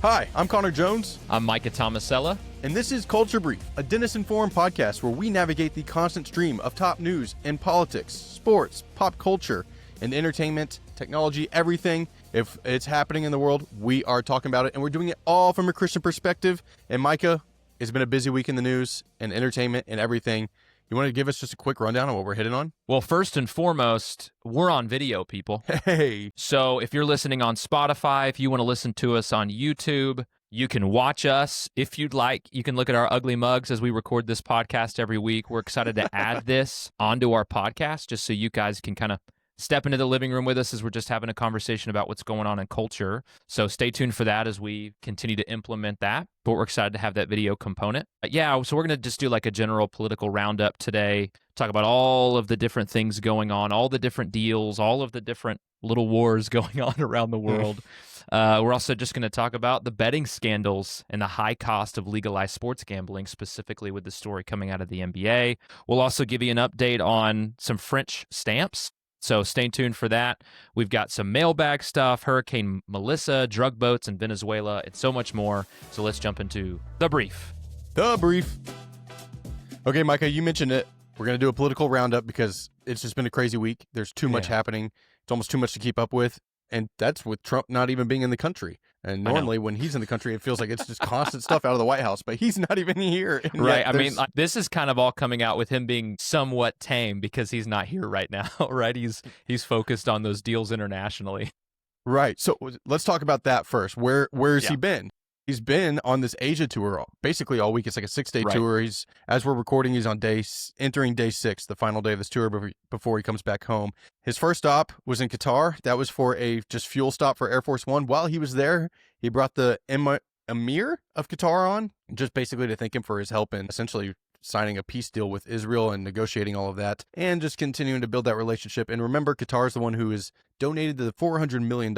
Hi, I'm Connor Jones. I'm Micah Tomasella. And this is Culture Brief, a Dennis-informed podcast where we navigate the constant stream of top news in politics, sports, pop culture, and entertainment, technology, everything. If it's happening in the world, we are talking about it, and we're doing it all from a Christian perspective. And Micah, it's been a busy week in the news and entertainment and everything. You want to give us just a quick rundown on what we're hitting on? Well, first and foremost, we're on video, people. Hey. So if you're listening on Spotify, if you want to listen to us on YouTube, you can watch us if you'd like. You can look at our ugly mugs as we record this podcast every week. We're excited to add this onto our podcast just so you guys can kind of step into the living room with us as we're just having a conversation about what's going on in culture. So stay tuned for that as we continue to implement that. But we're excited to have that video component. So we're going to just do like a general political roundup today, talk about all of the different things going on, all the different deals, all of the different little wars going on around the world. We're also just going to talk about the betting scandals and the high cost of legalized sports gambling, specifically with the story coming out of the NBA. We'll also give you an update on some French stamps. So stay tuned for that. We've got some mailbag stuff, Hurricane Melissa, drug boats in Venezuela, and so much more. So let's jump into the brief. The brief. Okay, Micah, you mentioned it. We're going to do a political roundup because it's just been a crazy week. There's too much happening. It's almost too much to keep up with. And that's with Trump not even being in the country. And normally when he's in the country, it feels like it's just constant stuff out of the White House, but he's not even here. Right. I mean, this is kind of all coming out with him being somewhat tame because he's not here right now, right? He's focused on those deals internationally. Right. So let's talk about that first. Where has he been? He's been on this Asia tour basically all week. It's like a 6-day tour. As we're recording, he's on entering day 6, the final day of this tour before he comes back home. His first stop was in Qatar. That was for a just fuel stop for Air Force One. While he was there, he brought the Emir of Qatar on, just basically to thank him for his help in essentially signing a peace deal with Israel and negotiating all of that and just continuing to build that relationship. And remember, Qatar is the one who has donated the $400 million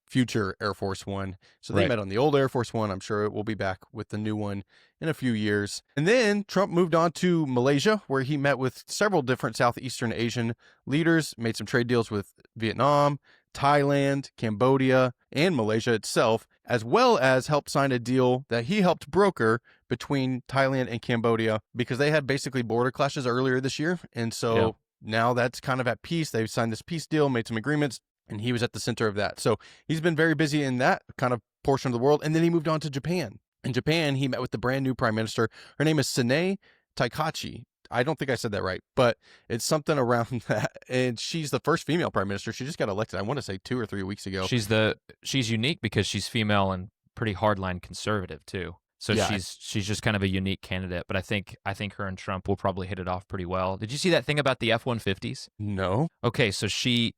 future Air Force One. So they met on the old Air Force One. I'm sure it will be back with the new one in a few years. And then Trump moved on to Malaysia, where he met with several different Southeastern Asian leaders, made some trade deals with Vietnam, Thailand, Cambodia, and Malaysia itself, as well as helped sign a deal that he helped broker between Thailand and Cambodia because they had basically border clashes earlier this year. And so now that's kind of at peace. They've signed this peace deal, made some agreements, and he was at the center of that. So he's been very busy in that kind of portion of the world. And then he moved on to Japan. In Japan, he met with the brand new prime minister. Her name is Sanae Taikachi. I don't think I said that right, but it's something around that. And she's the first female prime minister. She just got elected, I want to say 2 or 3 weeks ago. She's unique because she's female and pretty hardline conservative too. So she's just kind of a unique candidate. But I think her and Trump will probably hit it off pretty well. Did you see that thing about the F-150s? No. Okay, so she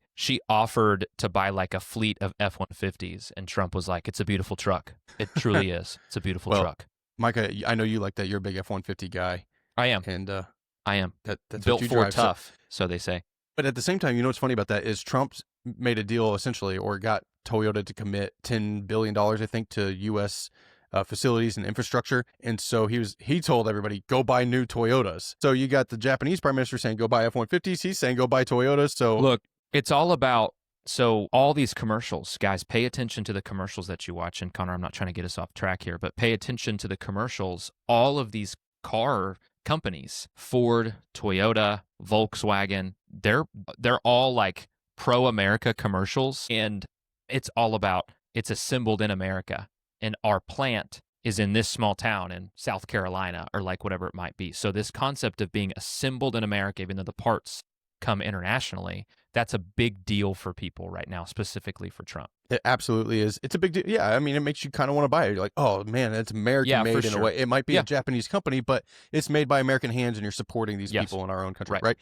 offered to buy like a fleet of F-150s, and Trump was like, "It's a beautiful truck. It truly is. It's a beautiful truck." Micah, I know you like that. You're a big F-150 guy. I am. And I am. That's built what you for drive, tough, so they say. But at the same time, you know what's funny about that is Trump made a deal essentially, or got Toyota to commit $10 billion, I think, to U.S. Facilities and infrastructure. And so he told everybody, go buy new Toyotas. So you got the Japanese prime minister saying, go buy F-150s. He's saying, go buy Toyotas. So look, it's all about, so all these commercials, guys, pay attention to the commercials that you watch. And Connor, I'm not trying to get us off track here, but pay attention to the commercials. All of these car companies, Ford, Toyota, Volkswagen, they're all like pro-America commercials, and it's all about, it's assembled in America, and our plant is in this small town in South Carolina or like whatever it might be. So this concept of being assembled in America, even though the parts come internationally, that's a big deal for people right now, specifically for Trump. It absolutely is. It's a big deal. Yeah, I mean, it makes you kind of want to buy it. You're like, oh, man, it's American-made in a way. It might be a Japanese company, but it's made by American hands, and you're supporting these people in our own country, right?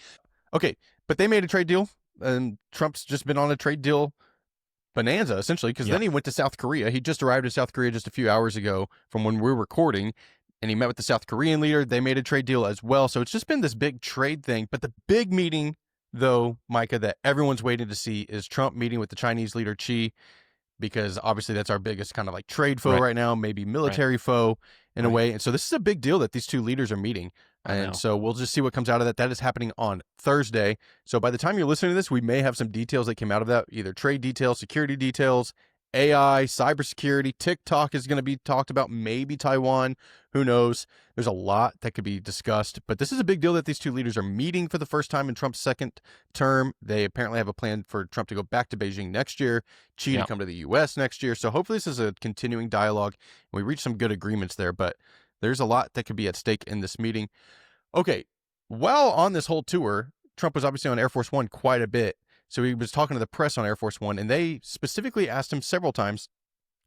Okay, but they made a trade deal, and Trump's just been on a trade deal bonanza, essentially, because then he went to South Korea. He just arrived in South Korea just a few hours ago from when we were recording, and he met with the South Korean leader. They made a trade deal as well. So it's just been this big trade thing. But the big meeting, though, Micah, that everyone's waiting to see is Trump meeting with the Chinese leader Xi, because obviously that's our biggest kind of like trade foe right now, maybe military foe in a way. And so this is a big deal that these two leaders are meeting. And so we'll just see what comes out of that. That is happening on Thursday. So by the time you're listening to this, we may have some details that came out of that, either trade details, security details, AI, cybersecurity, TikTok is going to be talked about, maybe Taiwan, who knows? There's a lot that could be discussed, but this is a big deal that these two leaders are meeting for the first time in Trump's second term. They apparently have a plan for Trump to go back to Beijing next year, Xi to come to the U.S. next year. So hopefully this is a continuing dialogue, and we reach some good agreements there, but there's a lot that could be at stake in this meeting. Okay, while on this whole tour, Trump was obviously on Air Force One quite a bit. So he was talking to the press on Air Force One, and they specifically asked him several times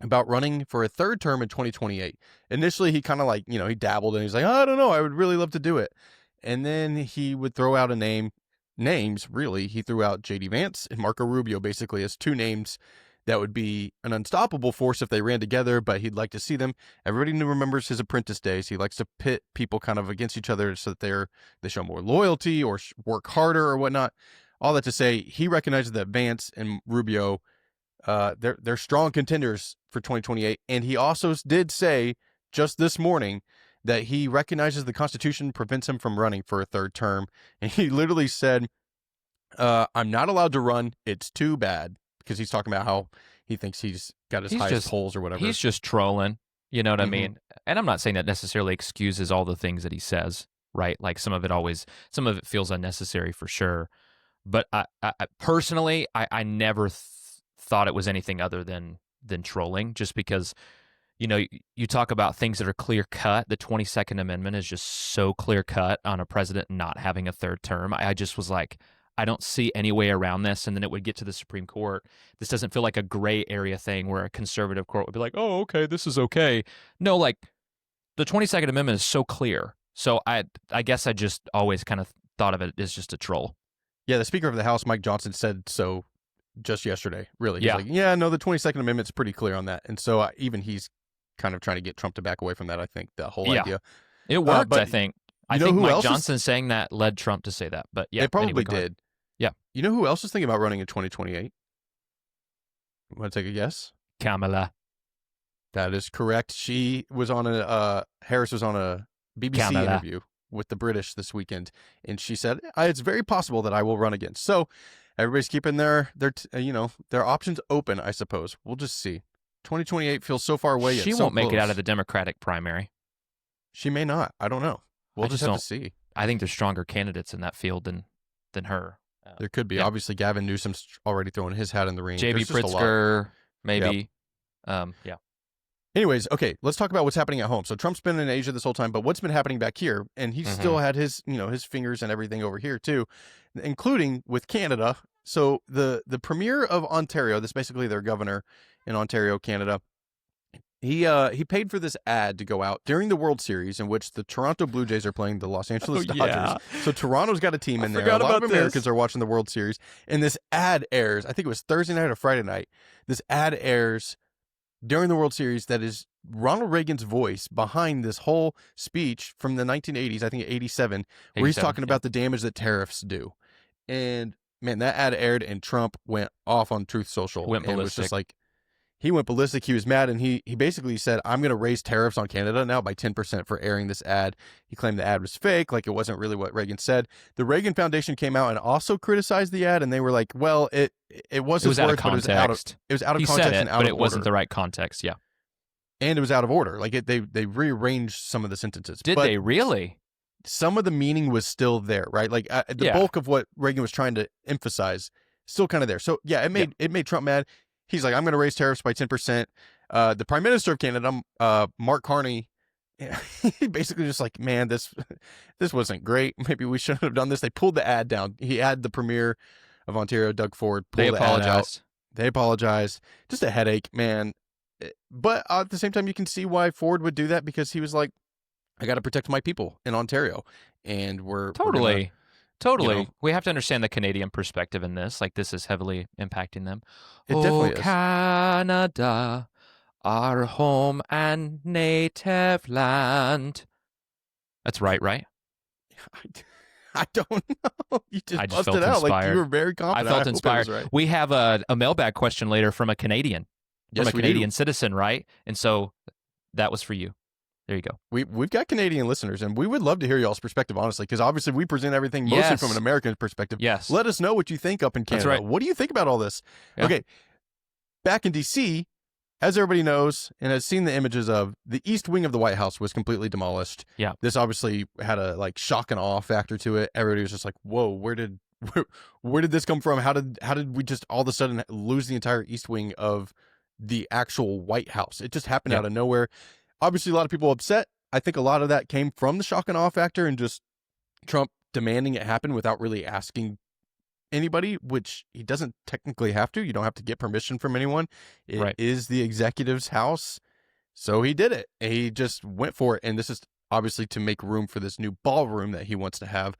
about running for a third term in 2028. Initially, he kind of like, he dabbled and he's like, I don't know, I would really love to do it. And then he would throw out names, really. He threw out J.D. Vance and Marco Rubio basically as two names that would be an unstoppable force if they ran together, but he'd like to see them. Everybody remembers his apprentice days. He likes to pit people kind of against each other so that they show more loyalty or work harder or whatnot. All that to say, he recognizes that Vance and Rubio, they're strong contenders for 2028. And he also did say just this morning that he recognizes the Constitution prevents him from running for a third term. And he literally said, I'm not allowed to run. It's too bad. Because he's talking about how he thinks he's got his highest polls or whatever. He's just trolling. You know what I mean? And I'm not saying that necessarily excuses all the things that he says, right? Like some of it feels unnecessary for sure. But I personally, I never thought it was anything other than trolling, just because, you talk about things that are clear cut. The 22nd Amendment is just so clear cut on a president not having a third term. I just was like, I don't see any way around this. And then it would get to the Supreme Court. This doesn't feel like a gray area thing where a conservative court would be like, oh, okay, this is okay. No, like the 22nd Amendment is so clear. So I guess I just always kind of thought of it as just a troll. Yeah, the Speaker of the House, Mike Johnson, said so just yesterday, really. He's like, no, the 22nd Amendment's pretty clear on that. And so even he's kind of trying to get Trump to back away from that, I think, the whole idea. It worked, I think. I think Mike Johnson saying that led Trump to say that. But yeah, it probably did. Yeah. You know who else is thinking about running in 2028? Want to take a guess? Kamala. That is correct. Harris was on a BBC interview with the British this weekend, and she said, it's very possible that I will run again. So everybody's keeping their options open, I suppose. We'll just see. 2028 feels so far away yet. She won't make it out of the Democratic primary. She may not. I don't know. We'll just have to see. I think there's stronger candidates in that field than her. There could be. Yeah. Obviously, Gavin Newsom's already throwing his hat in the ring. J.B. Pritzker, maybe. Yep. Yeah. Anyways, okay, let's talk about what's happening at home. So Trump's been in Asia this whole time, but what's been happening back here? And he's still had his fingers and everything over here too, including with Canada. So the premier of Ontario, this is basically their governor in Ontario, Canada, he paid for this ad to go out during the World Series in which the Toronto Blue Jays are playing the Los Angeles Dodgers. Yeah. So Toronto's got a team in there. A lot of Americans are watching the World Series. And this ad airs, I think it was Thursday night or Friday night. This ad airs during the World Series that is Ronald Reagan's voice behind this whole speech from the 1980s, I think 87, where he's talking about the damage that tariffs do. And man, that ad aired and Trump went off on Truth Social. Went ballistic. And it was just like, he went ballistic. He was mad, and he basically said, I'm going to raise tariffs on Canada now by 10% for airing this ad. He claimed the ad was fake, like it wasn't really what Reagan said. The Reagan Foundation came out and also criticized the ad, and they were like, well, it was out of context. It was out of he context said it, and out but of it order. Wasn't the right context, yeah. And it was out of order. Like they rearranged some of the sentences. Did they really? Some of the meaning was still there, right? Like the bulk of what Reagan was trying to emphasize still kind of there. So yeah, it made Trump mad. He's like, I'm going to raise tariffs by 10%. The Prime Minister of Canada, Mark Carney, he basically just like, man, this wasn't great. Maybe we shouldn't have done this. They pulled the ad down. He had the Premier of Ontario, Doug Ford, pull the ad out. They apologized. Just a headache, man. But at the same time, you can see why Ford would do that, because he was like, I got to protect my people in Ontario. And we're Totally. We have to understand the Canadian perspective in this. Like, this is heavily impacting them. It definitely is. Canada, our home and native land. That's right? I don't know. You just busted felt out. Inspired. Like, you were very confident. I felt inspired. Right. We have a mailbag question later from a Canadian. Yes, from a Canadian citizen, right? And so that was for you. There you go. We've got Canadian listeners, and we would love to hear y'all's perspective, honestly, because obviously we present everything mostly from an American perspective. Yes. Let us know what you think up in Canada. That's right. What do you think about all this? Yeah. Okay. Back in D.C., as everybody knows and has seen the images of, the east wing of the White House was completely demolished. Yeah. This obviously had a like shock and awe factor to it. Everybody was just like, whoa, where did this come from? How did we just all of a sudden lose the entire east wing of the actual White House? It just happened out of nowhere. Obviously, a lot of people upset. I think a lot of that came from the shock and awe factor and just Trump demanding it happen without really asking anybody, which he doesn't technically have to. You don't have to get permission from anyone. It is the executive's house. So he did it. He just went for it. And this is obviously to make room for this new ballroom that he wants to have.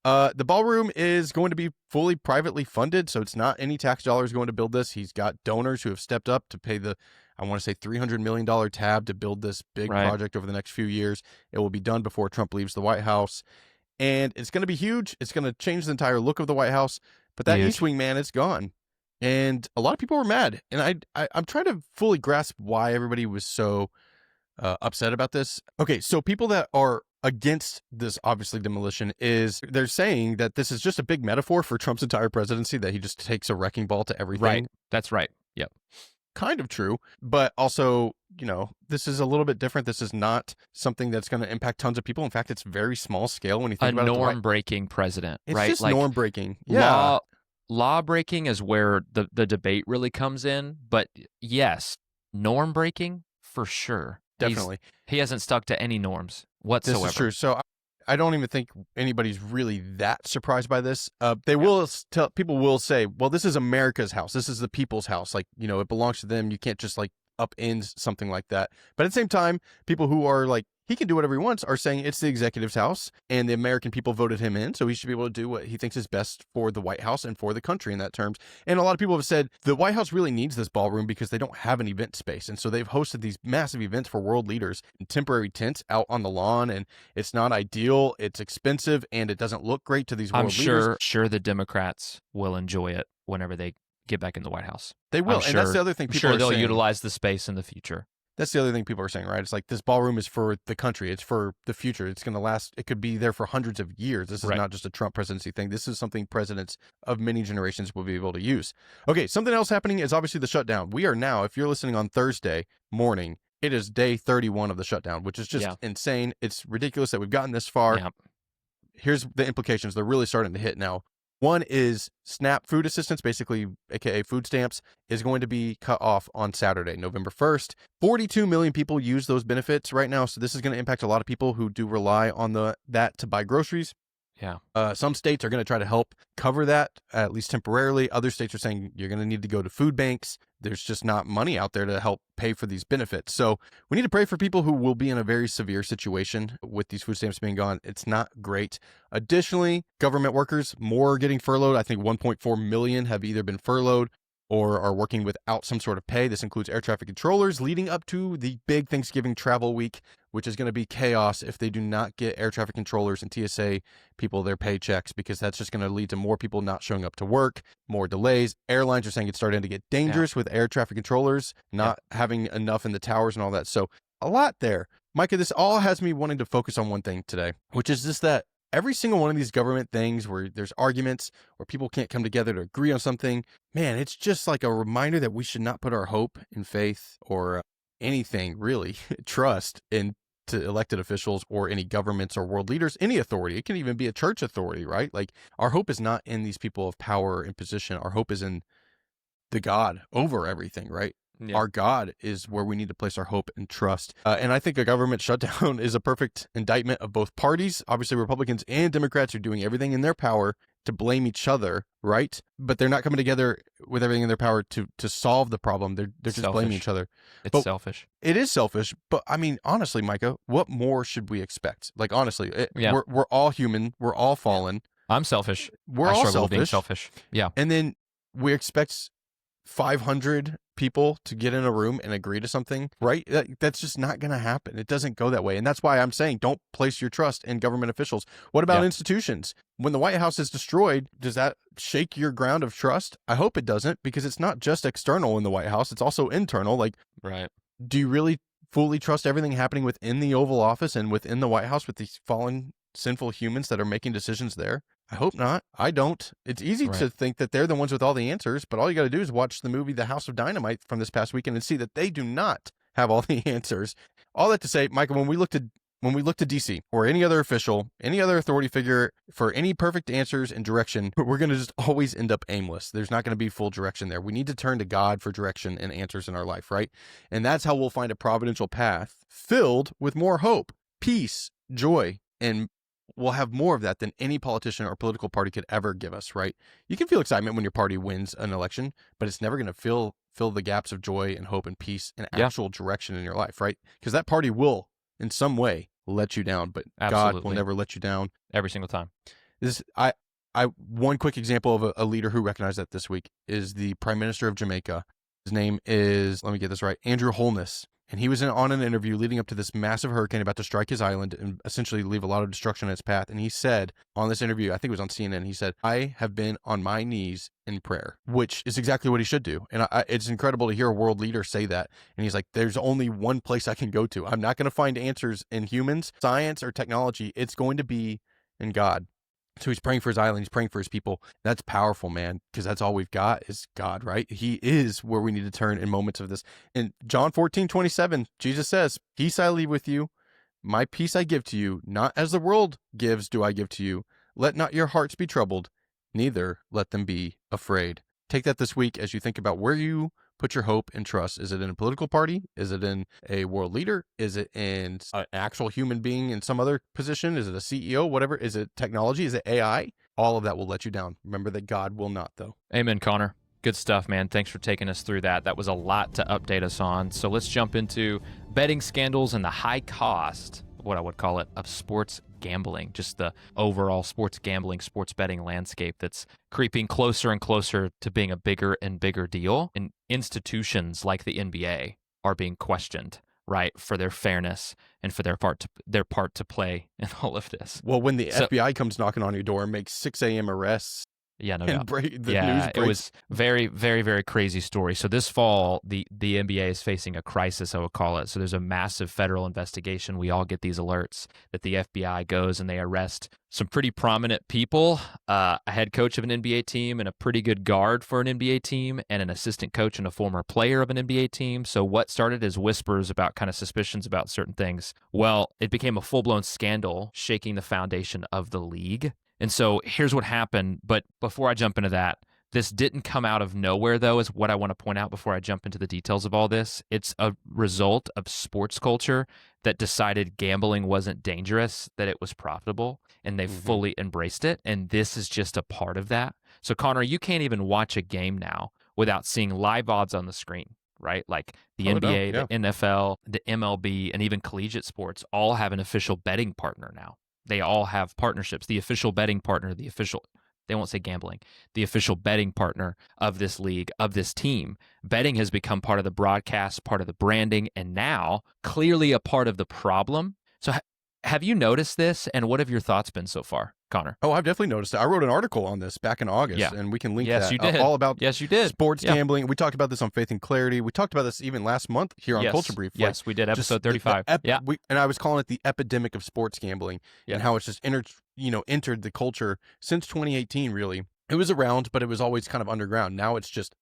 The ballroom is going to be fully privately funded. So it's not any tax dollars going to build this. He's got donors who have stepped up to pay the, I want to say $300 million tab to build this big project over the next few years. It will be done before Trump leaves the White House. And it's going to be huge. It's going to change the entire look of the White House. But that East Wing, man, it's gone. And a lot of people were mad. And I'm trying to fully grasp why everybody was so upset about this. Okay, so people that are against this, obviously, demolition they're saying that this is just a big metaphor for Trump's entire presidency, that he just takes a wrecking ball to everything. Right. That's right. Yep. Kind of true, but also, this is a little bit different. This is not something that's going to impact tons of people. In fact, it's very small scale when you think about it. A norm-breaking president, it's right? It's just norm-breaking. Yeah. Law-breaking is where the debate really comes in. But yes, norm-breaking for sure. Definitely. He hasn't stuck to any norms whatsoever. This is true. So I don't even think anybody's really that surprised by this. People will say, well, this is America's house. This is the people's house. Like, it belongs to them. You can't just like upend something like that. But at the same time, people who are like, he can do whatever he wants, are saying it's the executive's house and the American people voted him in. So he should be able to do what he thinks is best for the White House and for the country in that terms. And a lot of people have said the White House really needs this ballroom because they don't have an event space. And so they've hosted these massive events for world leaders in temporary tents out on the lawn. And it's not ideal. It's expensive and it doesn't look great to these world leaders. I'm sure the Democrats will enjoy it whenever they get back in the White House. They will. And that's the other thing people are saying. They'll utilize the space in the future. That's the other thing people are saying, right? It's like this ballroom is for the country. It's for the future. It's going to last. It could be there for hundreds of years. This is not just a Trump presidency thing. This is something presidents of many generations will be able to use. Okay, something else happening is obviously the shutdown. We are now, if you're listening on Thursday morning, it is day 31 of the shutdown, which is just insane. It's ridiculous that we've gotten this far. Yeah. Here's the implications. They're really starting to hit now. One is SNAP food assistance, basically, aka food stamps, is going to be cut off on Saturday, November 1st. 42 million people use those benefits right now, so this is going to impact a lot of people who do rely on that to buy groceries. Yeah. Some states are going to try to help cover that, at least temporarily. Other states are saying you're going to need to go to food banks. There's just not money out there to help pay for these benefits. So we need to pray for people who will be in a very severe situation with these food stamps being gone. It's not great. Additionally, government workers, more are getting furloughed. I think 1.4 million have either been furloughed or are working without some sort of pay. This includes air traffic controllers leading up to the big Thanksgiving travel week, which is going to be chaos if they do not get air traffic controllers and TSA people their paychecks, because that's just going to lead to more people not showing up to work, more delays. Airlines are saying it's starting to get dangerous with air traffic controllers not having enough in the towers and all that. So a lot there. Micah, this all has me wanting to focus on one thing today, which is just that every single one of these government things where there's arguments or people can't come together to agree on something, man, it's just like a reminder that we should not put our hope in faith or anything really, trust into elected officials or any governments or world leaders, any authority. It can even be a church authority, right? Like our hope is not in these people of power and position. Our hope is in the God over everything, right? Yeah. Our God is where we need to place our hope and trust. And I think a government shutdown is a perfect indictment of both parties. Obviously, Republicans and Democrats are doing everything in their power to blame each other, right? But they're not coming together with everything in their power to solve the problem. They're just blaming each other. It's selfish. It is selfish. But I mean, honestly, Micah, what more should we expect? Like, honestly, we're all human. We're all fallen. I'm selfish. We're all struggle with being selfish. Yeah. And then we expect 500 people to get in a room and agree to something, right? That's just not going to happen. It doesn't go that way. And that's why I'm saying don't place your trust in government officials. What about institutions? When the White House is destroyed, does that shake your ground of trust? I hope it doesn't, because it's not just external in the White House. It's also internal. Like, right. Do you really fully trust everything happening within the Oval Office and within the White House with these fallen, sinful humans that are making decisions there? I hope not. I don't. It's easy to think that they're the ones with all the answers, but all you got to do is watch the movie The House of Dynamite from this past weekend and see that they do not have all the answers. All that to say, Michael, when we look to DC or any other official, any other authority figure for any perfect answers and direction, we're going to just always end up aimless. There's not going to be full direction there. We need to turn to God for direction and answers in our life, right? And that's how we'll find a providential path filled with more hope, peace, joy, and we'll have more of that than any politician or political party could ever give us, right? You can feel excitement when your party wins an election, but it's never going to fill the gaps of joy and hope and peace and actual direction in your life, right? Because that party will, in some way, let you down, but God will never let you down. Every single time. One quick example of a leader who recognized that this week is the Prime Minister of Jamaica. His name is, let me get this right, Andrew Holness. And he was on an interview leading up to this massive hurricane about to strike his island and essentially leave a lot of destruction in its path. And he said on this interview, I think it was on CNN, he said, I have been on my knees in prayer, which is exactly what he should do. And it's incredible to hear a world leader say that. And he's like, there's only one place I can go to. I'm not going to find answers in humans, science, or technology. It's going to be in God. So he's praying for his island. He's praying for his people. That's powerful, man, because that's all we've got is God, right? He is where we need to turn in moments of this. In John 14:27, Jesus says, peace I leave with you. My peace I give to you. Not as the world gives do I give to you. Let not your hearts be troubled. Neither let them be afraid. Take that this week as you think about where you put your hope and trust. Is it in a political party? Is it in a world leader? Is it in an actual human being in some other position? Is it a CEO? Whatever. Is it technology? Is it AI? All of that will let you down. Remember that God will not, though. Amen, Connor. Good stuff, man. Thanks for taking us through that. That was a lot to update us on. So let's jump into betting scandals and the high cost, what I would call it, of sports gambling, just the overall sports gambling, sports betting landscape that's creeping closer and closer to being a bigger and bigger deal. And institutions like the NBA are being questioned, right, for their fairness and for their part to play in all of this. Well, when the FBI comes knocking on your door and makes 6 a.m. arrests, yeah, no doubt. News breaks. It was very, very, very crazy story. So this fall, the NBA is facing a crisis, I would call it. So there's a massive federal investigation. We all get these alerts that the FBI goes and they arrest some pretty prominent people, a head coach of an NBA team and a pretty good guard for an NBA team and an assistant coach and a former player of an NBA team. So what started as whispers about kind of suspicions about certain things, well, it became a full-blown scandal shaking the foundation of the league. And so here's what happened. But before I jump into that, this didn't come out of nowhere, though, is what I want to point out before I jump into the details of all this. It's a result of sports culture that decided gambling wasn't dangerous, that it was profitable, and they fully embraced it. And this is just a part of that. So, Connor, you can't even watch a game now without seeing live odds on the screen, right? Like the NBA, the NFL, the MLB, and even collegiate sports all have an official betting partner now. They all have partnerships. The official betting partner, they won't say gambling, the official betting partner of this league, of this team. Betting has become part of the broadcast, part of the branding, and now clearly a part of the problem. So have you noticed this, and what have your thoughts been so far, Connor? Oh, I've definitely noticed it. I wrote an article on this back in August, and we can link that. You did. All about you did. Sports gambling. We talked about this on Faith and Clarity. We talked about this even last month here on Culture Brief. Yes, we did, episode 35. And I was calling it the epidemic of sports gambling and how it's just entered the culture since 2018, really. It was around, but it was always kind of underground. Now it's just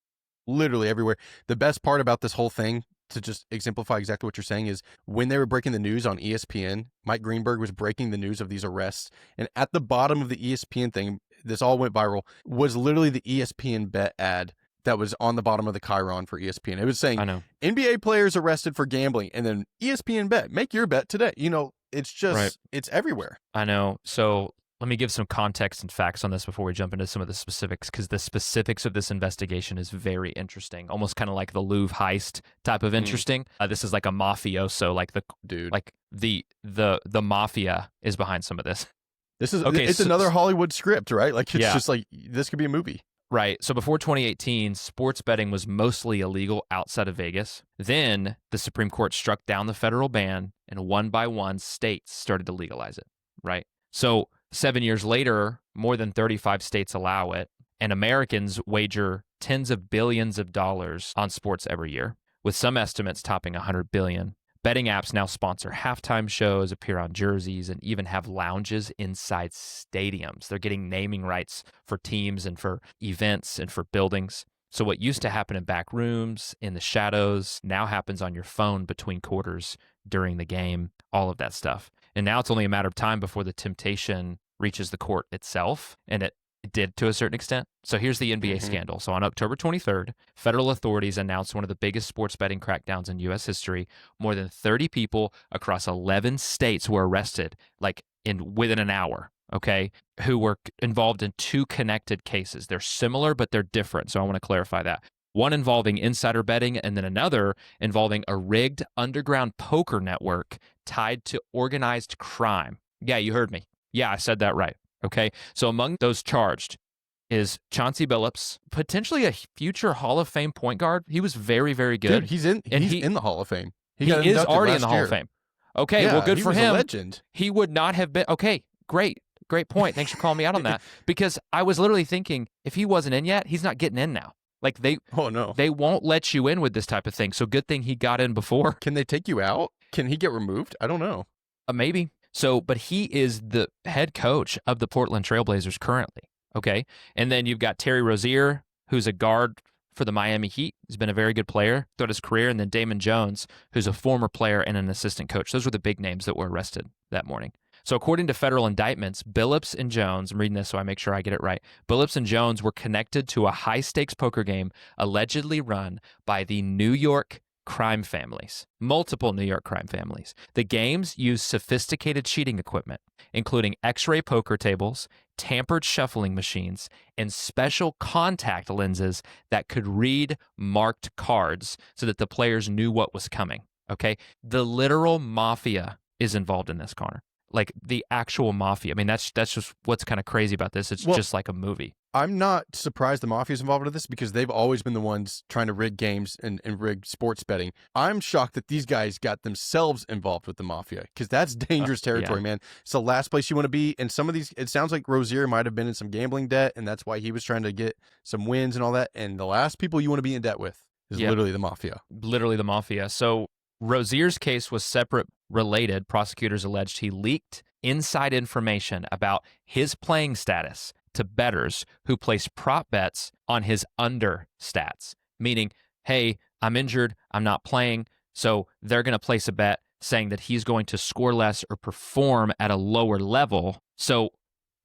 literally everywhere. The best part about this whole thing, to just exemplify exactly what you're saying, is when they were breaking the news on ESPN, Mike Greenberg was breaking the news of these arrests. And at the bottom of the ESPN thing, this all went viral, was literally the ESPN bet ad that was on the bottom of the chyron for ESPN. It was saying, NBA players arrested for gambling, and then ESPN bet, make your bet today. It's just, it's everywhere. I know. So let me give some context and facts on this before we jump into some of the specifics, because the specifics of this investigation is very interesting, almost kind of like the Louvre heist type of interesting. This is like a mafioso, like the mafia is behind some of this. This is it's another Hollywood script, right? Like it's just like this could be a movie. Right. So before 2018, sports betting was mostly illegal outside of Vegas. Then the Supreme Court struck down the federal ban, and one by one, states started to legalize it, right? So 7 years later, more than 35 states allow it, and Americans wager tens of billions of dollars on sports every year, with some estimates topping $100 billion. Betting apps now sponsor halftime shows, appear on jerseys, and even have lounges inside stadiums. They're getting naming rights for teams and for events and for buildings. So what used to happen in back rooms, in the shadows, now happens on your phone between quarters during the game, all of that stuff. And now it's only a matter of time before the temptation reaches the court itself, and it did to a certain extent. So here's the NBA scandal. So on October 23rd, federal authorities announced one of the biggest sports betting crackdowns in U.S. history. More than 30 people across 11 states were arrested, like within an hour, okay, who were involved in 2 connected cases. They're similar, but they're different. So I want to clarify that. One involving insider betting, and then another involving a rigged underground poker network tied to organized crime. Yeah, you heard me. Yeah, I said that right. Okay, so among those charged is Chauncey Billups, potentially a future Hall of Fame point guard. He was very, very good. Dude, he's in the Hall of Fame. He is already in the Hall of Fame. Okay, yeah, well, good for him. He was a legend. He would not have been. Okay, great point. Thanks for calling me out on that. Because I was literally thinking, if he wasn't in yet, he's not getting in now. Like they won't let you in with this type of thing. So good thing he got in before. Can they take you out? Can he get removed? I don't know. Maybe. So, but he is the head coach of the Portland Trailblazers currently, okay? And then you've got Terry Rozier, who's a guard for the Miami Heat. He's been a very good player throughout his career. And then Damon Jones, who's a former player and an assistant coach. Those were the big names that were arrested that morning. So according to federal indictments, Billups and Jones, I'm reading this so I make sure I get it right, Billups and Jones were connected to a high-stakes poker game allegedly run by the New York crime families, multiple New York crime families. The games use sophisticated cheating equipment, including X-ray poker tables, tampered shuffling machines, and special contact lenses that could read marked cards so that the players knew what was coming. Okay? The literal mafia is involved in this, Connor. Like the actual mafia. I mean, that's just what's kind of crazy about this. It's just like a movie. I'm not surprised the mafia is involved in this because they've always been the ones trying to rig games and rig sports betting. I'm shocked that these guys got themselves involved with the mafia because that's dangerous territory, man. It's the last place you want to be. And some of these, it sounds like Rozier might have been in some gambling debt, and that's why he was trying to get some wins and all that. And the last people you want to be in debt with is literally the mafia. Literally the mafia. So Rozier's case was separate, related. Prosecutors alleged he leaked inside information about his playing status to bettors who placed prop bets on his under stats, meaning, hey, I'm injured, I'm not playing, so they're going to place a bet saying that he's going to score less or perform at a lower level. So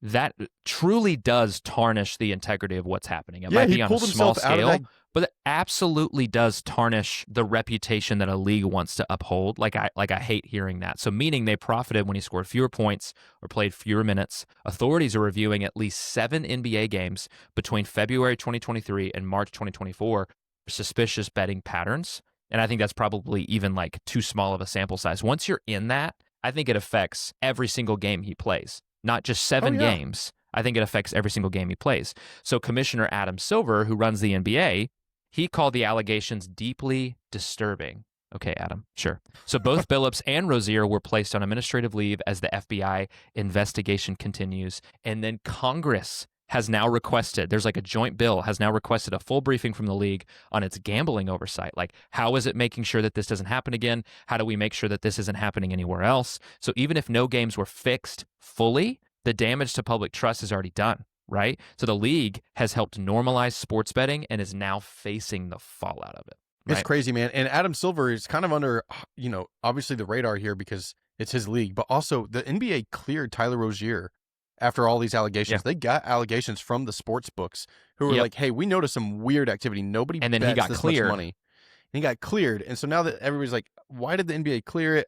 that truly does tarnish the integrity of what's happening. It might be on a small scale, but it absolutely does tarnish the reputation that a league wants to uphold. Like I hate hearing that. So meaning they profited when he scored fewer points or played fewer minutes. Authorities are reviewing at least 7 NBA games between February 2023 and March 2024 for suspicious betting patterns. And I think that's probably even like too small of a sample size. Once you're in that, I think it affects every single game he plays. Not just 7 games. I think it affects every single game he plays. So Commissioner Adam Silver, who runs the NBA, he called the allegations deeply disturbing. Okay, Adam, sure. So both Billups and Rozier were placed on administrative leave as the FBI investigation continues. And then Congress has now requested, there's like a joint bill, has now requested a full briefing from the league on its gambling oversight. Like, how is it making sure that this doesn't happen again? How do we make sure that this isn't happening anywhere else? So even if no games were fixed fully, the damage to public trust is already done, right? So the league has helped normalize sports betting and is now facing the fallout of it. Right? It's crazy, man. And Adam Silver is kind of under, obviously the radar here because it's his league, but also the NBA cleared Tyler Rozier after all these allegations. They got allegations from the sports books who were like, hey, we noticed some weird activity. Nobody and then bets he got this cleared. much money. And he got cleared. And so now that everybody's like, why did the NBA clear it?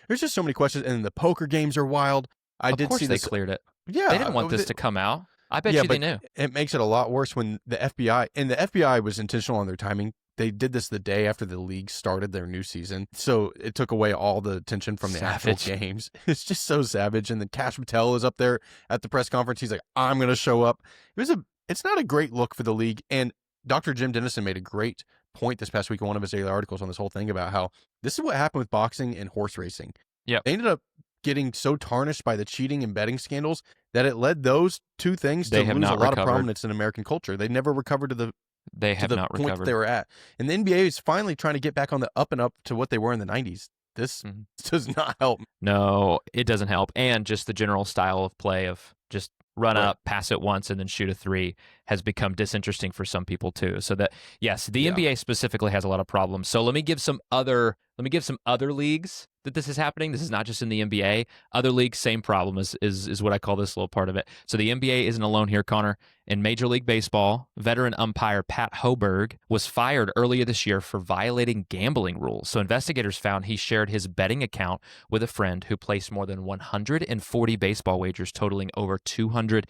There's just so many questions. And the poker games are wild. Of course they cleared it. Yeah. They didn't want this to come out. I bet you they knew. It makes it a lot worse when the FBI, and the FBI was intentional on their timing. They did this the day after the league started their new season. So it took away all the attention from the actual games. It's just so savage. And then Cash Patel is up there at the press conference. He's like, I'm going to show up. It's not a great look for the league. And Dr. Jim Dennison made a great point this past week in one of his daily articles on this whole thing about how this is what happened with boxing and horse racing. Yeah. They ended up getting so tarnished by the cheating and betting scandals that it led those two things to lose a lot of prominence in American culture. They never recovered to the point that they were at. And the NBA is finally trying to get back on the up and up to what they were in the 90s. This does not help. No, it doesn't help. And just the general style of play of just run up, pass it once, and then shoot a three has become disinteresting for some people too. So that, yes, the NBA specifically has a lot of problems. So let me give some other leagues that this is happening. This is not just in the NBA. Other leagues, same problem is what I call this little part of it. So the NBA isn't alone here, Connor. In Major League Baseball, veteran umpire Pat Hoberg was fired earlier this year for violating gambling rules. So investigators found he shared his betting account with a friend who placed more than 140 baseball wagers totaling over $200,000.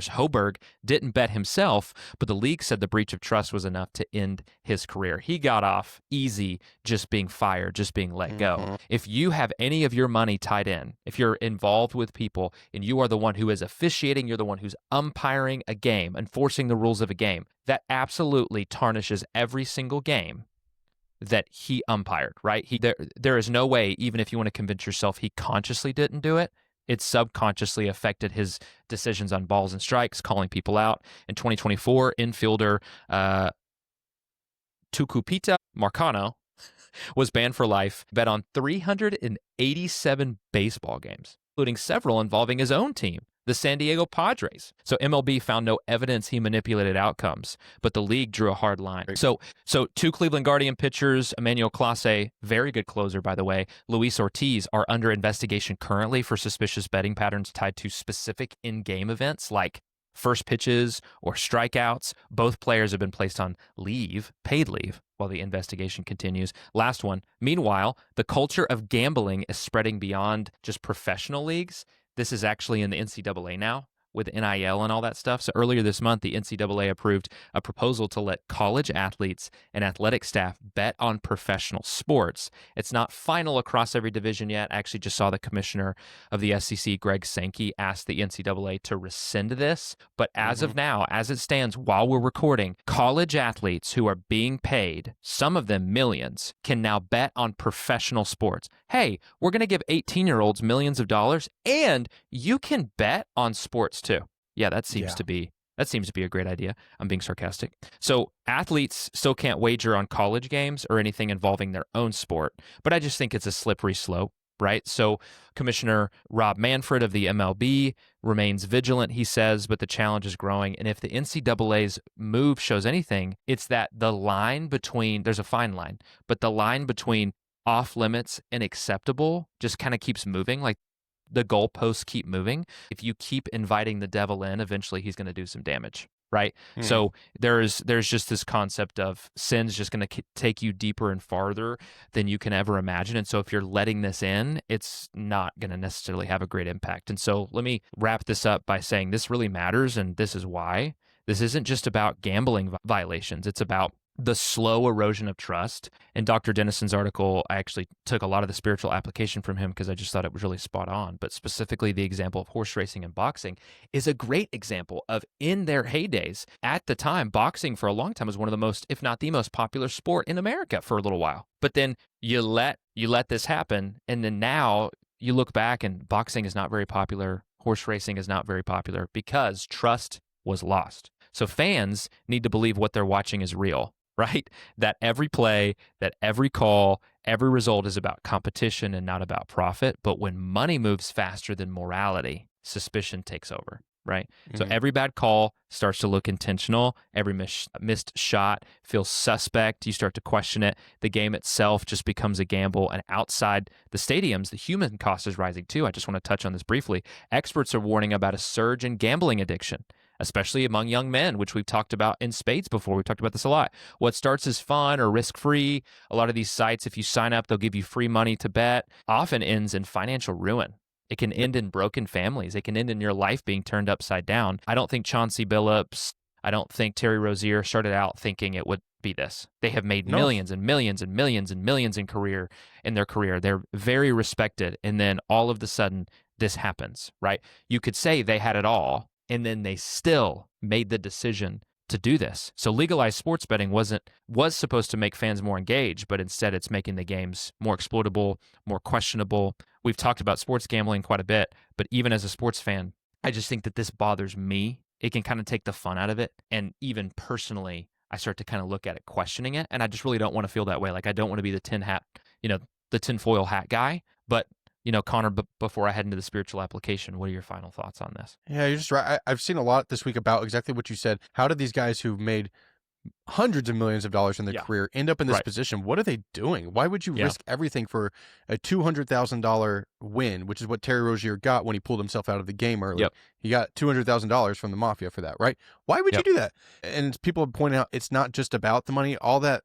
Hoberg didn't bet himself, but the league said the breach of trust was enough to end his career. He got off easy just being fired, just being let go. If you have any of your money tied in, if you're involved with people and you are the one who is officiating, you're the one who's umpiring a game, enforcing the rules of a game, that absolutely tarnishes every single game that he umpired, right? There is no way, even if you want to convince yourself he consciously didn't do it, it subconsciously affected his decisions on balls and strikes, calling people out. In 2024, infielder Tucupita Marcano was banned for life, bet on 387 baseball games, including several involving his own team, the San Diego Padres. So MLB found no evidence he manipulated outcomes, but the league drew a hard line. So two Cleveland Guardian pitchers, Emmanuel Clase, very good closer, by the way, Luis Ortiz, are under investigation currently for suspicious betting patterns tied to specific in-game events like first pitches or strikeouts. Both players have been placed on leave, paid leave, while the investigation continues. Last one. Meanwhile, the culture of gambling is spreading beyond just professional leagues. This is actually in the NCAA now with NIL and all that stuff. So earlier this month, the NCAA approved a proposal to let college athletes and athletic staff bet on professional sports. It's not final across every division yet. I actually just saw the commissioner of the SEC, Greg Sankey, ask the NCAA to rescind this. But as of now, as it stands, while we're recording, college athletes who are being paid, some of them millions, can now bet on professional sports. Hey, we're going to give 18-year-olds millions of dollars, and you can bet on sports too. Yeah, that seems to be a great idea. I'm being sarcastic. So athletes still can't wager on college games or anything involving their own sport, but I just think it's a slippery slope, right? So Commissioner Rob Manfred of the MLB remains vigilant, he says, but the challenge is growing. And if the NCAA's move shows anything, it's that the line between, there's a fine line, but the line between off limits and acceptable just kind of keeps moving. Like the goalposts keep moving. If you keep inviting the devil in, eventually he's going to do some damage, right? So there's just this concept of sin's just going to take you deeper and farther than you can ever imagine. And so if you're letting this in, it's not going to necessarily have a great impact. And so let me wrap this up by saying this really matters, and this is why. This isn't just about gambling violations. It's about the slow erosion of trust. In Dr. Dennison's article, I actually took a lot of the spiritual application from him because I just thought it was really spot on. But specifically, the example of horse racing and boxing is a great example of, in their heydays, at the time, boxing for a long time was one of the most, if not the most popular sport in America for a little while. But then you let this happen, and then now you look back and boxing is not very popular, horse racing is not very popular because trust was lost. So fans need to believe what they're watching is real, right? That every play, that every call, every result is about competition and not about profit. But when money moves faster than morality, suspicion takes over, right? So every bad call starts to look intentional. Every missed shot feels suspect. You start to question it. The game itself just becomes a gamble. And outside the stadiums, the human cost is rising too. I just want to touch on this briefly. Experts are warning about a surge in gambling addiction, especially among young men, which we've talked about in spades before. We've talked about this a lot. What starts as fun or risk-free, a lot of these sites, if you sign up, they'll give you free money to bet, often ends in financial ruin. It can end in broken families. It can end in your life being turned upside down. I don't think Chauncey Billups, I don't think Terry Rozier started out thinking it would be this. They have made millions and millions and millions and millions in their career. They're very respected. And then all of a sudden, this happens, right? You could say they had it all, and then they still made the decision to do this. So legalized sports betting was supposed to make fans more engaged, but instead it's making the games more exploitable, more questionable. We've talked about sports gambling quite a bit, but even as a sports fan, I just think that this bothers me. It can kind of take the fun out of it. And even personally, I start to kind of look at it, questioning it. And I just really don't want to feel that way. Like I don't want to be the tin hat the tinfoil hat guy. But, Connor, before I head into the spiritual application, what are your final thoughts on this? Yeah, you're just right. I've seen a lot this week about exactly what you said. How did these guys who've made hundreds of millions of dollars in their career end up in this position? What are they doing? Why would you risk everything for a $200,000 win, which is what Terry Rozier got when he pulled himself out of the game early? He got $200,000 from the Mafia for that, right? Why would you do that? And people point out it's not just about the money. All that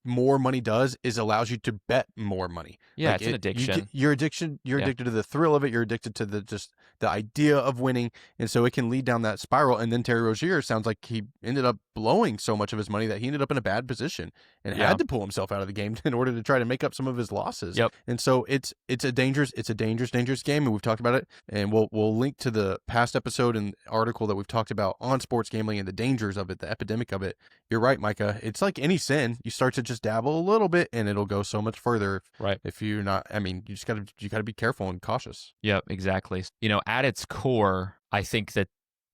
more money does is allows you to bet more money. Yeah, it's an addiction. You're addicted to the thrill of it. You're addicted to the idea of winning, and so it can lead down that spiral. And then Terry Rozier sounds like he ended up blowing so much of his money that he ended up in a bad position and had to pull himself out of the game in order to try to make up some of his losses. And so it's a dangerous game, and we've talked about it. And we'll link to the past episode and article that we've talked about on sports gambling and the dangers of it, the epidemic of it. You're right, Micah. It's like any sin. You start to just dabble a little bit and it'll go so much further. If you're not, you just gotta be careful and cautious. Yep, exactly. At its core, I think that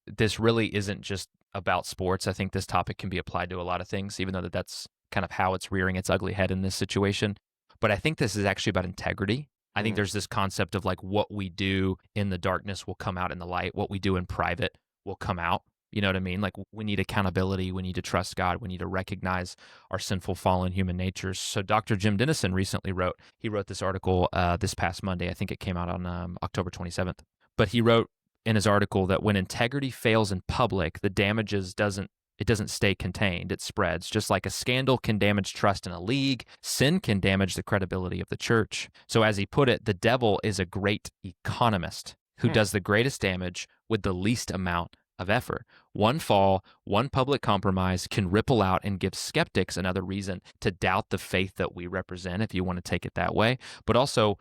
this really isn't just about sports. I think this topic can be applied to a lot of things, even though that's kind of how it's rearing its ugly head in this situation. But I think this is actually about integrity. I think there's this concept of like what we do in the darkness will come out in the light. What we do in private will come out. You know what I mean? Like we need accountability. We need to trust God. We need to recognize our sinful, fallen human natures. So Dr. Jim Dennison recently wrote this article this past Monday. I think it came out on October 27th. But he wrote in his article that when integrity fails in public, the damages doesn't stay contained. It spreads. Just like a scandal can damage trust in a league, sin can damage the credibility of the church. So as he put it, the devil is a great economist who does the greatest damage with the least amount of effort. One fall, one public compromise can ripple out and give skeptics another reason to doubt the faith that we represent, if you want to take it that way. But also,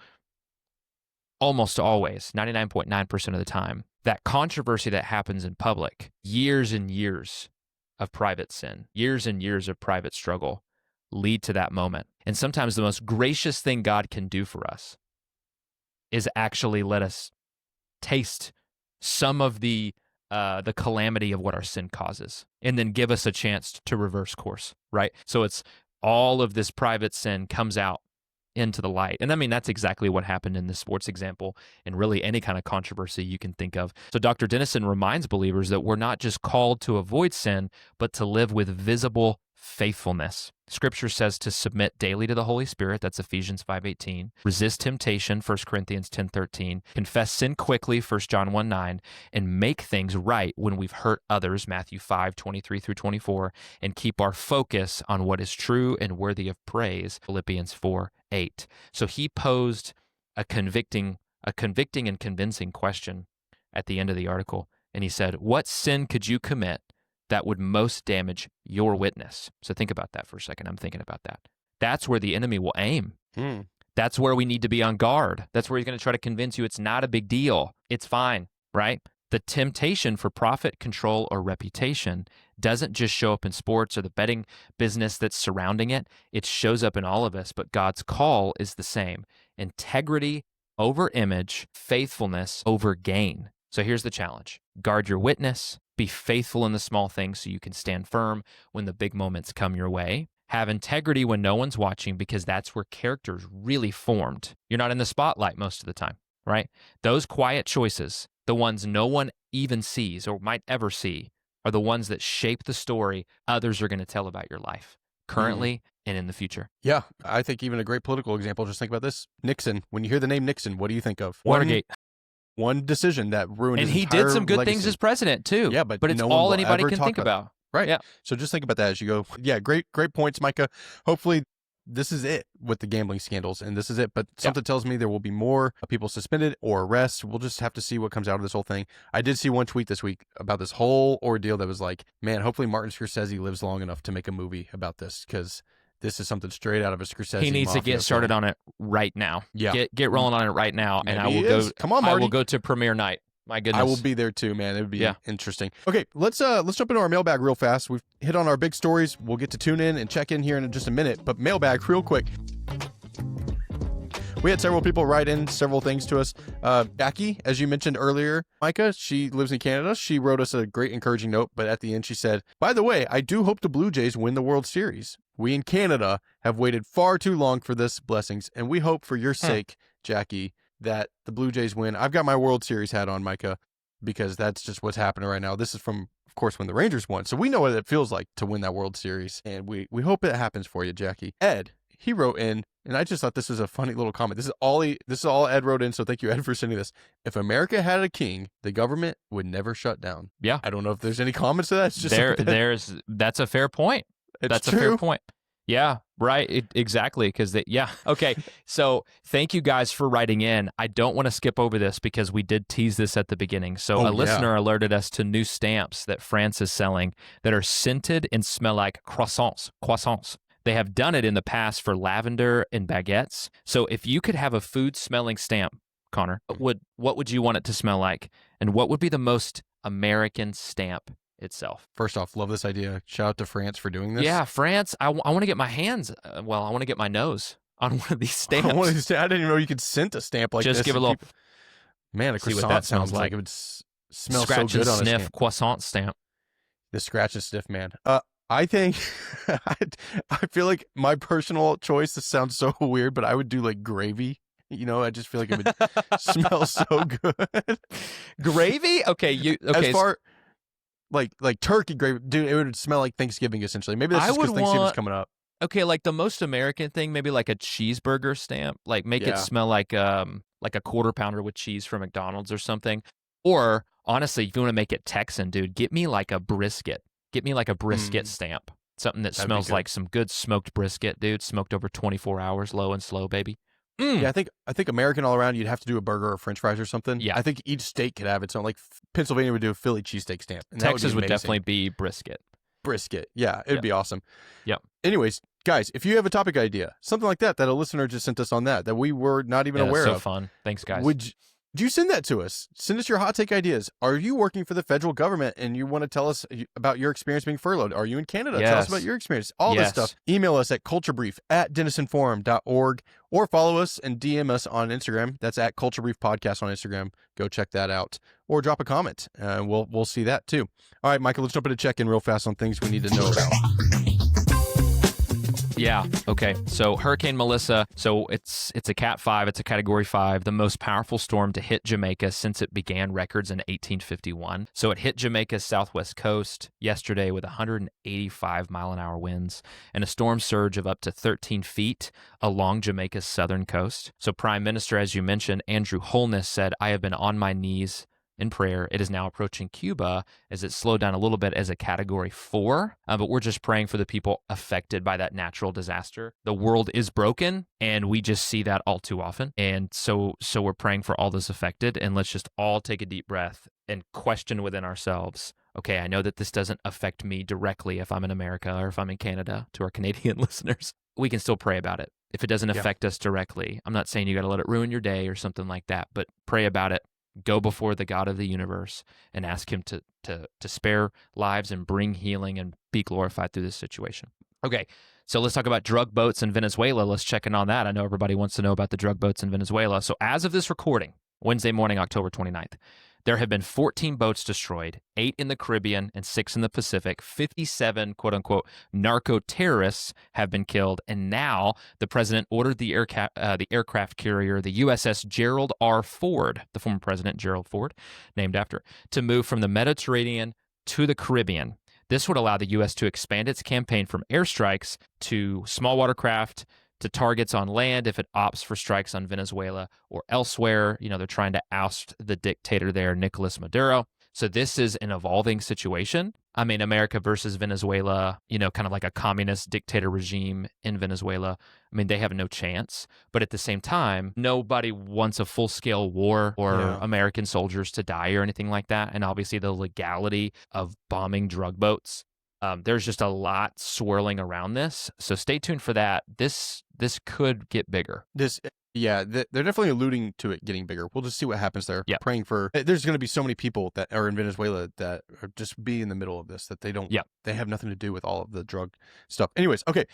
almost always, 99.9% of the time, that controversy that happens in public, years and years of private sin, years and years of private struggle, lead to that moment. And sometimes the most gracious thing God can do for us is actually let us taste some of the calamity of what our sin causes, and then give us a chance to reverse course, right? So it's all of this private sin comes out into the light. And that's exactly what happened in this sports example, and really any kind of controversy you can think of. So Dr. Dennison reminds believers that we're not just called to avoid sin, but to live with visible faithfulness. Scripture says to submit daily to the Holy Spirit. That's Ephesians 5:18. Resist temptation, 1 Corinthians 10:13. Confess sin quickly, 1 John 1:9. And make things right when we've hurt others, Matthew 5:23 through 24. And keep our focus on what is true and worthy of praise, Philippians 4:8. So he posed a convicting and convincing question at the end of the article. And he said, what sin could you commit that would most damage your witness? So think about that for a second. I'm thinking about that. That's where the enemy will aim. That's where we need to be on guard. That's where he's going to try to convince you it's not a big deal. It's fine, right? The temptation for profit, control, or reputation doesn't just show up in sports or the betting business that's surrounding it. It shows up in all of us, but God's call is the same. Integrity over image, faithfulness over gain. So here's the challenge. Guard your witness. Be faithful in the small things so you can stand firm when the big moments come your way. Have integrity when no one's watching, because that's where character's really formed. You're not in the spotlight most of the time, right? Those quiet choices, the ones no one even sees or might ever see, are the ones that shape the story others are going to tell about your life, currently and in the future. Yeah, I think even a great political example, just think about this. Nixon. When you hear the name Nixon, what do you think of? Watergate. One decision that ruined his entire And he did some good legacy. Things as president, too. Yeah, but it's no all one will anybody ever can talk think about. Right. Yeah. So just think about that as you go. Yeah, great points, Micah. Hopefully this is it with the gambling scandals, and this is it. But something tells me there will be more people suspended or arrested. We'll just have to see what comes out of this whole thing. I did see one tweet this week about this whole ordeal that was like, man, hopefully Martin Scorsese lives long enough to make a movie about this, because this is something straight out of a Scorsese. He needs to get started on it right now. Yeah. Get rolling on it right now. Maybe and I will go. Come on, Marty. I will go to premiere night. My goodness. I will be there too, man. It would be interesting. Okay, let's jump into our mailbag real fast. We've hit on our big stories. We'll get to tune in and check in here in just a minute. But mailbag real quick. We had several people write in several things to us. Jackie, as you mentioned earlier, Micah, she lives in Canada. She wrote us a great encouraging note, but at the end she said, by the way, I do hope the Blue Jays win the World Series. We in Canada have waited far too long for this. Blessings. And we hope for your sake, Jackie, that the Blue Jays win. I've got my World Series hat on, Micah, because that's just what's happening right now. This is from, of course, when the Rangers won. So we know what it feels like to win that World Series. And we hope it happens for you, Jackie. Ed, he wrote in, and I just thought this was a funny little comment. This is all Ed wrote in, so thank you, Ed, for sending this. If America had a king, the government would never shut down. Yeah. I don't know if there's any comments to that. It's just that's a fair point. That's true. A fair point. Yeah, right. Exactly. Okay. So thank you guys for writing in. I don't want to skip over this because we did tease this at the beginning. So listener alerted us to new stamps that France is selling that are scented and smell like croissants. They have done it in the past for lavender and baguettes. So if you could have a food smelling stamp, Connor, what would you want it to smell like? And what would be the most American stamp itself? First off, love this idea. Shout out to France for doing this. Yeah, France. I want to get my hands, I want to get my nose on one of these stamps. I didn't even know you could scent a stamp like this. Just give a little. Man, a croissant sounds like it would smell scratch so good and on sniff a stamp. croissant stamp. The scratch and sniff, man. I think, I feel like my personal choice, this sounds so weird, but I would do like gravy. You know, I just feel like it would smell so good. Gravy? Okay. As far like turkey gravy, dude, it would smell like Thanksgiving essentially. Maybe that's just because Thanksgiving's coming up. Okay, like the most American thing, maybe like a cheeseburger stamp. Like make it smell like a quarter pounder with cheese from McDonald's or something. Or honestly, if you want to make it Texan, dude, get me like a brisket. Get me like a brisket stamp. Something that smells like some good smoked brisket, dude. Smoked over 24 hours, low and slow, baby. Yeah, I think American all around, you'd have to do a burger or French fries or something. Yeah. I think each state could have its own. Like Pennsylvania would do a Philly cheesesteak stamp. And Texas would definitely be brisket. Brisket. Yeah, it'd be awesome. Yep. Anyways, guys, if you have a topic idea, something like that a listener just sent us on that we were not even aware of. So fun. Thanks, guys. Would you send that to us? Send us your hot take ideas. Are you working for the federal government and you want to tell us about your experience being furloughed? Are you in Canada? Yes. Tell us about your experience. All this stuff. Email us at culturebrief@denisenforum.org or follow us and DM us on Instagram. That's at Culture Brief Podcast on Instagram. Go check that out. Or drop a comment. We'll see that too. All right, Michael, let's jump into check-in real fast on things we need to know about. Yeah. Okay. So Hurricane Melissa. So it's a Cat 5. It's a Category 5, the most powerful storm to hit Jamaica since it began records in 1851. So it hit Jamaica's southwest coast yesterday with 185-mile-an-hour winds and a storm surge of up to 13 feet along Jamaica's southern coast. So Prime Minister, as you mentioned, Andrew Holness said, "I have been on my knees in prayer." It is now approaching Cuba as it slowed down a little bit as a Category 4, but we're just praying for the people affected by that natural disaster. The world is broken, and we just see that all too often. And so we're praying for all those affected, and let's just all take a deep breath and question within ourselves, okay, I know that this doesn't affect me directly if I'm in America or if I'm in Canada, to our Canadian listeners. We can still pray about it. If it doesn't affect us directly, I'm not saying you got to let it ruin your day or something like that, but pray about it. Go before the God of the universe and ask him to spare lives and bring healing and be glorified through this situation. Okay, so let's talk about drug boats in Venezuela. Let's check in on that. I know everybody wants to know about the drug boats in Venezuela. So as of this recording, Wednesday morning, October 29th, there have been 14 boats destroyed, 8 in the Caribbean and 6 in the Pacific. 57, quote-unquote, narco-terrorists have been killed. And now the president ordered the aircraft carrier, the USS Gerald R. Ford, the former president Gerald Ford, named after, to move from the Mediterranean to the Caribbean. This would allow the U.S. to expand its campaign from airstrikes to small watercraft, to targets on land if it opts for strikes on Venezuela or elsewhere. You know, they're trying to oust the dictator there, Nicolas Maduro. So this is an evolving situation. I mean, America versus Venezuela, you know, kind of like a communist dictator regime in Venezuela. I mean, they have no chance. But at the same time, nobody wants a full-scale war or American soldiers to die or anything like that. And obviously the legality of bombing drug boats. There's just a lot swirling around this. So stay tuned for that. This could get bigger. They're definitely alluding to it getting bigger. We'll just see what happens there. Yeah. Praying for, there's going to be so many people that are in Venezuela that are just be in the middle of this, that they don't, they have nothing to do with all of the drug stuff. Anyways, okay.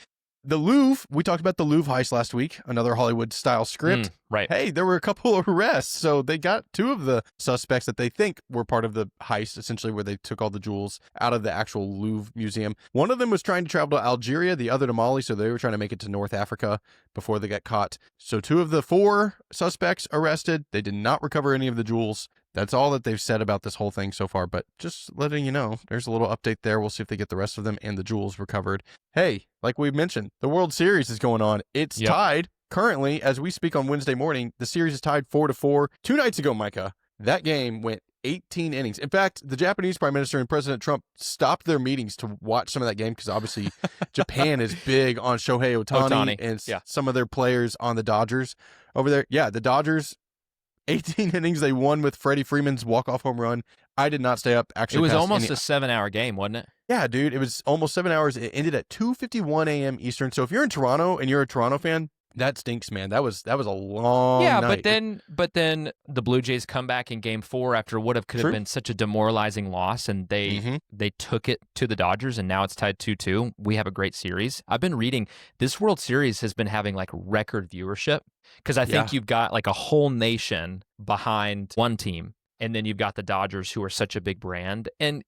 The Louvre, we talked about the Louvre heist last week, another Hollywood-style script. Right. Hey, there were a couple of arrests, so they got 2 of the suspects that they think were part of the heist, essentially where they took all the jewels out of the actual Louvre museum. One of them was trying to travel to Algeria, the other to Mali, so they were trying to make it to North Africa before they got caught. So 2 of the 4 suspects arrested. They did not recover any of the jewels. That's all that they've said about this whole thing so far, but just letting you know, there's a little update there. We'll see if they get the rest of them and the jewels recovered. Hey, like we mentioned, the World Series is going on. It's tied currently as we speak on Wednesday morning. The series is tied 4-4. 2 nights ago, Micah, that game went 18 innings. In fact, the Japanese Prime Minister and President Trump stopped their meetings to watch some of that game because obviously Japan is big on Shohei Ohtani and some of their players on the Dodgers over there. Yeah, the Dodgers, 18 innings they won with Freddie Freeman's walk-off home run. I did not stay up. Actually, it was almost a 7-hour game, wasn't it? Yeah, dude. It was almost 7 hours. It ended at 2:51 a.m. Eastern. So if you're in Toronto and you're a Toronto fan, that stinks, man. That was a long night. but then the Blue Jays come back in Game 4 after what could have been such a demoralizing loss, and they took it to the Dodgers, and now it's tied 2-2. We have a great series. I've been reading this World Series has been having like record viewership because I think you've got like a whole nation behind one team. And then you've got the Dodgers, who are such a big brand. And,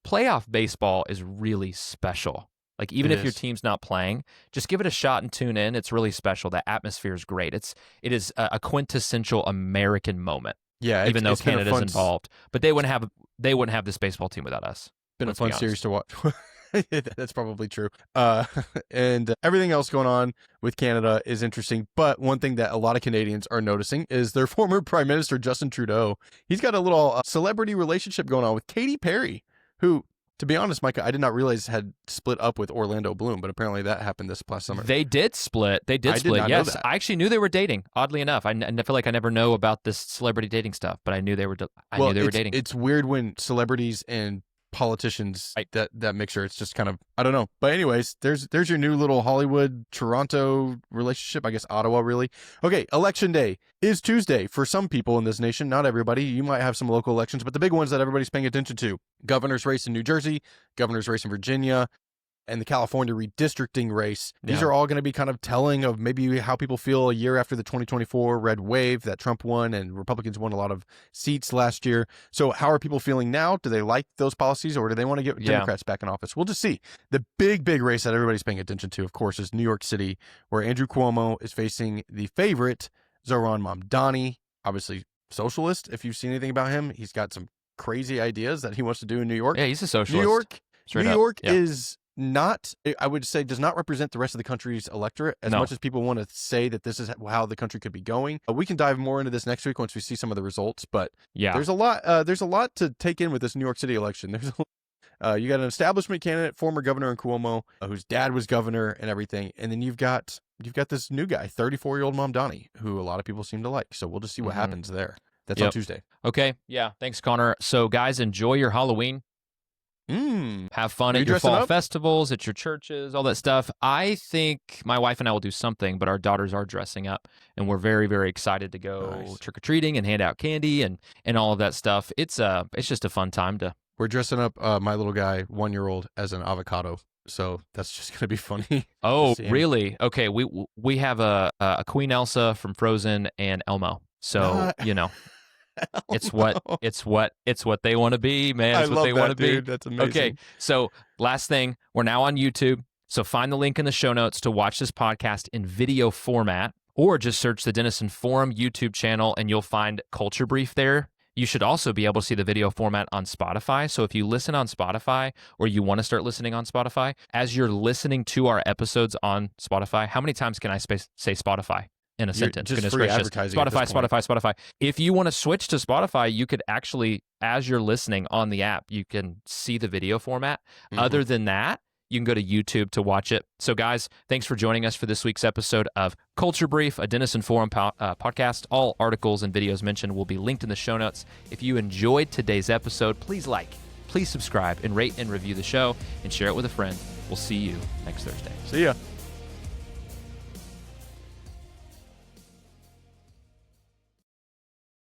playoff baseball is really special. Like, even if your team's not playing, just give it a shot and tune in. It's really special. The atmosphere is great. It is a quintessential American moment. Yeah, even though Canada's involved. But they wouldn't have this baseball team without us. Been a fun series to watch. That's probably true. And everything else going on with Canada is interesting. But one thing that a lot of Canadians are noticing is their former Prime Minister, Justin Trudeau. He's got a little celebrity relationship going on with Katy Perry, who, to be honest, Micah, I did not realize had split up with Orlando Bloom, but apparently that happened this past summer. They did split. I did not know that. I actually knew they were dating. Oddly enough, I feel like I never know about this celebrity dating stuff, but I knew they were. Knew they were dating. It's weird when celebrities and politicians that mixture. It's just kind of, I don't know. But anyways, there's your new little Hollywood Toronto relationship. I guess Ottawa, really. Okay, election day is Tuesday for some people in this nation. Not everybody. You might have some local elections, but the big ones that everybody's paying attention to: governor's race in New Jersey, governor's race in Virginia, and the California redistricting race. These are all going to be kind of telling of maybe how people feel a year after the 2024 red wave that Trump won and Republicans won a lot of seats last year. So how are people feeling now? Do they like those policies, or do they want to get Democrats back in office? We'll just see. The big race that everybody's paying attention to, of course, is New York City, where Andrew Cuomo is facing the favorite, Zohran Mamdani, obviously socialist. If you've seen anything about him, he's got some crazy ideas that he wants to do in New York. Yeah, he's a socialist. New York is not, I would say, does not represent the rest of the country's electorate as much as people want to say that this is how the country could be going. We can dive more into this next week once we see some of the results, but there's a lot to take in with this New York City election. You got an establishment candidate, former governor in Cuomo, whose dad was governor and everything, and then you've got this new guy, 34-year-old Mamdani, who a lot of people seem to like. So we'll just see what happens there. That's on Tuesday. Okay, yeah, thanks, Connor. So guys, enjoy your Halloween. Have fun at your fall festivals, at your churches, all that stuff. I think my wife and I will do something, but our daughters are dressing up, and we're very, very excited to go trick-or-treating and hand out candy and all of that stuff. It's just a fun time to. We're dressing up my little guy, 1-year-old, as an avocado. So that's just gonna be funny. Oh, really? Okay, we have a Queen Elsa from Frozen and Elmo. So It's what they want to be, man. It's what they want to be. That's amazing. Okay, so last thing, we're now on YouTube. So find the link in the show notes to watch this podcast in video format, or just search the Denison Forum YouTube channel and you'll find Culture Brief there. You should also be able to see the video format on Spotify. So if you listen on Spotify, or you want to start listening on Spotify, as you're listening to our episodes on Spotify, how many times can I say Spotify in a sentence? Just free advertising. Spotify. If you want to switch to Spotify, you could actually, as you're listening on the app, you can see the video format. Other than that, you can go to YouTube to watch it. So guys, thanks for joining us for this week's episode of Culture Brief, a Denison Forum podcast. All articles and videos mentioned will be linked in the show notes. If you enjoyed today's episode, please subscribe, and rate and review the show, and share it with a friend. We'll see you next Thursday. See ya.